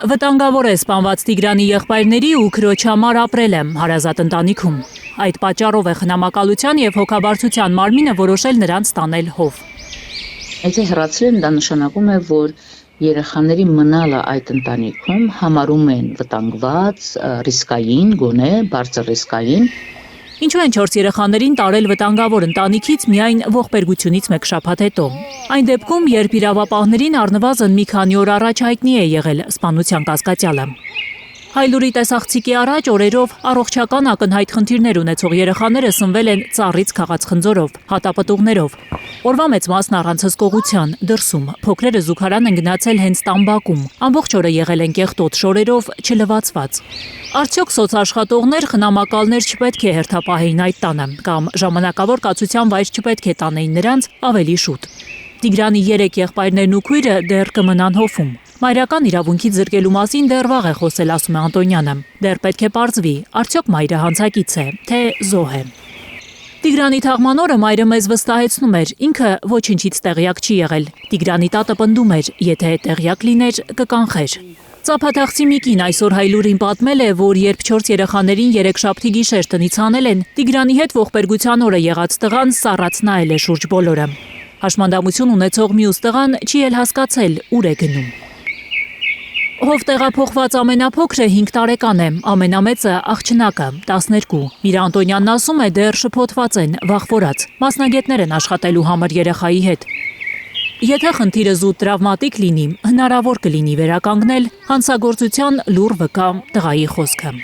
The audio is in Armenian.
Վտանգավոր է սպանված Տիգրանի եղբայրների ու քրոջ համար ապրել եմ հարազատ ընտանիքում։ Այդ պատճառով է խնամակալության և հոգաբարձության մարմինը որոշել նրանց տանել հով։ Եթե հեռացրել են, դա նշանակում է, որ երեխաների մնալը այդ ընտանիքում համարում են վտանգված, ռիսկային, գոնե բարձր ռիսկային։ Ինչու են 4 երեխաներին տարել վտանգավոր ընտանիքից միայն ողբերգությունից մեկ շաբաթ հետո։ Այն դեպքում, երբ իրավապահներին առնվազն մի քանի օր առաջ հայտնի է եղել սպանության կասկածյալը։ Հայլուրի տեսախցիկի առաջ օրերով առողջական ակնհայտ խնդիրներ ունեցող երեխաները սնվել են ծառից քաղած խնձորով, հատապտուղներով։ Օրվա մեծ մասն առանց հսկողության, դրսում, փոքրերը զուգարան են գնացել հենց տան ամբողջ օրը եղել են կեղտոտ շորերով, չլվացված։ Արդյոք սոցաշխատողներ, խնամակալներ չպետք է հերթապահեին այդ տանը, կամ ժամանակավոր կացության վայր չպետք է տանեին նրանց ավելի շուտ։ Տիգրանի 3 եղբայրներն ու քույրը դեռ կմնան հովում։ Մայրական իրավունքից զրկելու մասին դեռ վաղ է խոսել, ասում է Անտոնյանը։ Դեռ պետք է պարզվի, արդյոք մայրը հանցակից է, թե զոհ է։ Տիգրանի թաղման օրը մայրը մեզ վստահեցնում էր, ինքը ոչինչից տեղյակ չի եղել։ Տիգրանի տատը պնդում էր, եթե տեղյակ լիներ, կկանխեր։ Ծափաթաղցի մի կին այսօր Հայլուրին պատմել է, որ երբ 4 երեխաներին երեքշաբթի գիշեր տնից հանել են, Տիգրանի հետ ողբերգության օրը եղած տղան սառած նայել է շուրջ բոլորը։ Հաշմանդամություն ունեցող մյուս տղան չի էլ հասկացել, ուր է գնում։ Հով տեղափոխված ամենափոքրը 5 տարեկան է, ամենամեծը աղջնակը 12։ Միրա Անտոնյանն ասում է, դեռ շփոթված են, վախվորած, մասնագետներ են աշխատելու համար երեխայի հետ։ Եթե խնդիրը զուտ տրավմատիկ լինի, հնարավոր կլինի վերականգնել հանցագործության լուռ վկա տղայի խոսքը։